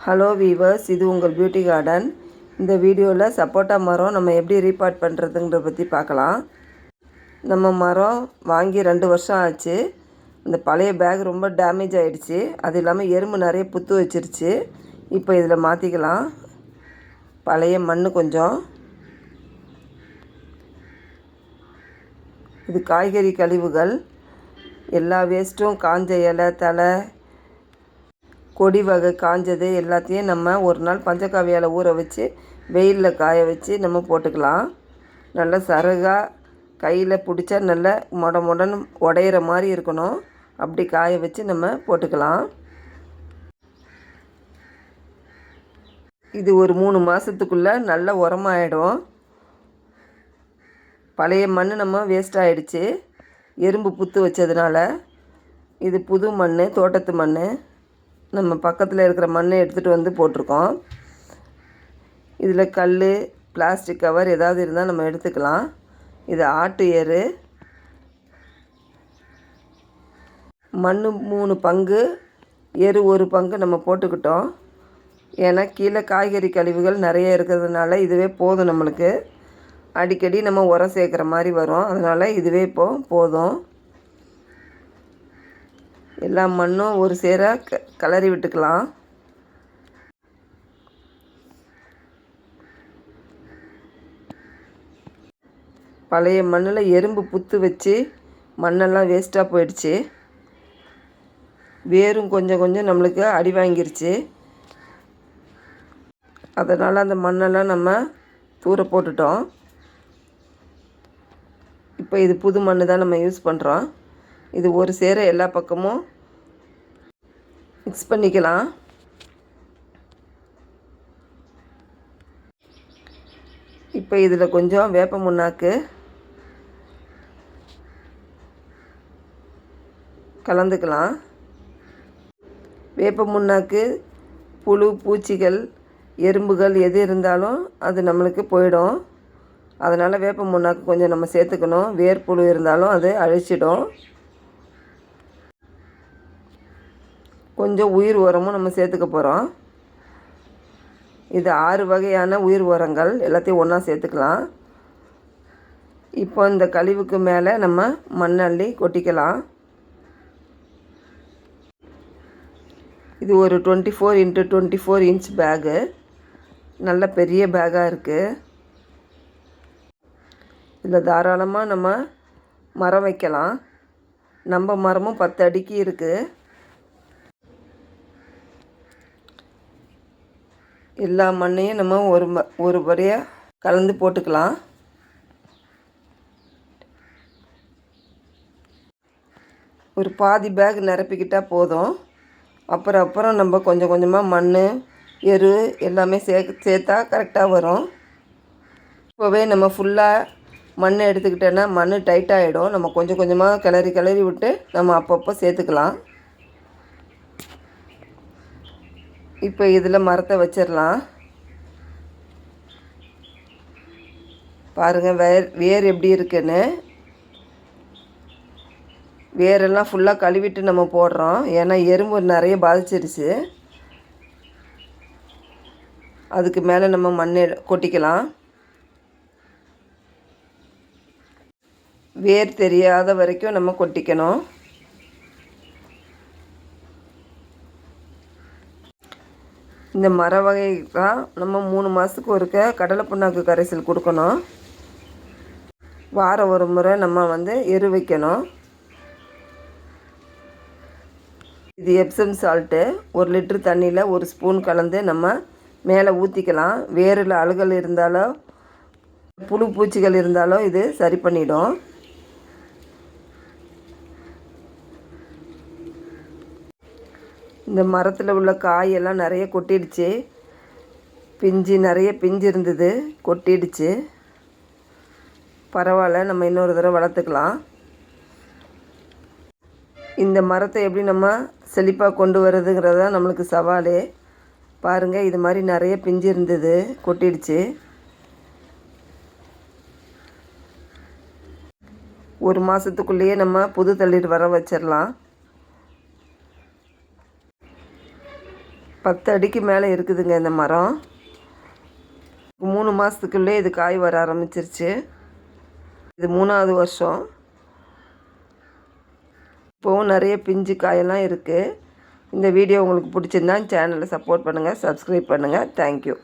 Hello viewers, இது உங்கள் beauty garden. இந்த வீடியோவில் சப்போட்டா மரம் நம்ம எப்படி ரீபார்ட் பண்ணுறதுங்கிறத பற்றி பார்க்கலாம். நம்ம மரம் வாங்கி 2 வருஷம் ஆச்சு. இந்த பழைய பேக் ரொம்ப டேமேஜ் ஆகிடுச்சு. அது இல்லாமல் எறும்பு நிறைய புத்து வச்சிருச்சு. இப்போ இதில் மாற்றிக்கலாம். பழைய மண் கொஞ்சம், இது காய்கறி கழிவுகள், எல்லா வேஸ்ட்டும், காஞ்ச இலை, தலை, கொடி வகை காஞ்சது எல்லாத்தையும் நம்ம ஒரு நாள் பஞ்சகாவியால் ஊற வச்சு வெயிலில் காய வச்சு நம்ம போட்டுக்கலாம். நல்லா சருகாக கையில் பிடிச்சா நல்லா மொடன்னு உடையிற மாதிரி இருக்கணும். அப்படி காய வச்சு நம்ம போட்டுக்கலாம். இது ஒரு 3 மாதத்துக்குள்ளே நல்ல உரமாயிடும். பழைய மண் நம்ம வேஸ்ட் ஆகிடுச்சு எறும்பு புத்து வச்சதுனால. இது புது மண், தோட்டத்து மண். நம்ம பக்கத்தில் இருக்கிற மண்ணை எடுத்துகிட்டு வந்து போட்டிருக்கோம். இதில் கல், பிளாஸ்டிக் கவர் ஏதாவது இருந்தால் நம்ம எடுத்துக்கலாம். இது ஆட்டு எரு. மண் 3 பங்கு, எரு 1 பங்கு நம்ம போட்டுக்கிட்டோம். ஏன்னா கீழே காய்கறி கழிவுகள் நிறைய இருக்கிறதுனால இதுவே போதும். நம்மளுக்கு அடிக்கடி நம்ம உரம் சேர்க்குற மாதிரி வரும். அதனால் இதுவே போதும். எல்லா மண்ணும் ஒரு சேர கலரி விட்டுக்கலாம். பழைய மண்ணில் எறும்பு புத்து வச்சு மண்ணெல்லாம் வேஸ்ட்டாக போயிடுச்சு. வேரும் கொஞ்சம் கொஞ்சம் நம்மளுக்கு அடி வாங்கிருச்சு. அதனால் அந்த மண்ணெல்லாம் நம்ம தூர போட்டுட்டோம். இப்போ இது புது மண் தான் நம்ம யூஸ் பண்ணுறோம். இது ஒரு சேர எல்லா பக்கமும் மிக்ஸ் பண்ணிக்கலாம். இப்போ இதில் கொஞ்சம் வேப்ப முன்னாக்கு கலந்துக்கலாம். வேப்ப முன்னாக்கு புழு, பூச்சிகள், எறும்புகள் எது இருந்தாலும் அது நம்மளுக்கு போயிடும். அதனால் வேப்ப முன்னாக்கு கொஞ்சம் நம்ம சேர்த்துக்கணும். வேர்ப்புழு இருந்தாலும் அது அழிச்சிடும். கொஞ்சம் உயிர் உரமும் நம்ம சேர்த்துக்க போகிறோம். இது 6 வகையான உயிர் உரங்கள் எல்லாத்தையும் ஒன்றா சேர்த்துக்கலாம். இப்போ இந்த கழிவுக்கு மேலே நம்ம மண்ணள்ளி கொட்டிக்கலாம். இது ஒரு 24 x 24 இன்ச் பேகு. நல்ல பெரிய பேக்காக இருக்குது. இதில் தாராளமாக நம்ம மரம் வைக்கலாம். நம்ம மரமும் 10 அடிக்கு இருக்குது. எல்லா மண்ணையும் நம்ம ஒரு படியாக கலந்து போட்டுக்கலாம். ஒரு பாதி பேக் நிரப்பிக்கிட்டால் போதும். அப்புறம் நம்ம கொஞ்சம் கொஞ்சமாக மண், எரு எல்லாமே சேர்த்தா கரெக்டாக வரும். இப்போவே நம்ம ஃபுல்லாக மண் எடுத்துக்கிட்டோன்னா மண் டைட்டாகிடும். நம்ம கொஞ்சம் கொஞ்சமாக கிளறி விட்டு நம்ம அப்பப்போ சேர்த்துக்கலாம். இப்போ இதில் மரத்தை வச்சிடலாம். பாருங்கள் வேர் எப்படி இருக்குன்னு. வேரெல்லாம் ஃபுல்லாக கழுவிட்டு நம்ம போடுறோம். ஏன்னா எறும்பு நிறைய பாதிச்சிருச்சு. அதுக்கு மேலே நம்ம மண் கொட்டிக்கலாம். வேர் தெரியாத வரைக்கும் நம்ம கொட்டிக்கணும். இந்த மர வகைதான் நம்ம 3 மாதத்துக்கு ஒருக்க கடலை புண்ணாக்கு கரைசல் கொடுக்கணும். வாரம் ஒரு முறை நம்ம எரு வைக்கணும். இது எப்சம் சால்ட்டு 1 லிட்டர் தண்ணியில் 1 ஸ்பூன் கலந்து நம்ம மேலே ஊற்றிக்கலாம். வேரில் அழுகல் இருந்தாலோ புழு பூச்சிகள் இருந்தாலோ இது சரி பண்ணிடும். இந்த மரத்தில் உள்ள காயெல்லாம் நிறைய கொட்டிடுச்சு. நிறைய பிஞ்சு இருந்தது, கொட்டிடுச்சு. பரவாயில்ல, நம்ம இன்னொரு தடவை வளர்த்துக்கலாம். இந்த மரத்தை எப்படி நம்ம செழிப்பாக கொண்டு வர்றதுங்கிறதா நம்மளுக்கு சவால். பாருங்கள், இது மாதிரி நிறைய பிஞ்சு இருந்தது, கொட்டிடுச்சு. ஒரு மாதத்துக்குள்ளேயே நம்ம புது தளிர் வர வச்சிடலாம். 10 அடிக்கு மேலே இருக்குதுங்க இந்த மரம். 3 மாதத்துக்குள்ளே இது காய் வர ஆரம்பிச்சிருச்சு. இது 3ஆவது வருஷம். இப்போவும் நிறைய பிஞ்சு காயெல்லாம் இருக்குது. இந்த வீடியோ உங்களுக்கு பிடிச்சிருந்தா சேனலை சப்போர்ட் பண்ணுங்கள், சப்ஸ்கிரைப் பண்ணுங்கள். தேங்க்யூ.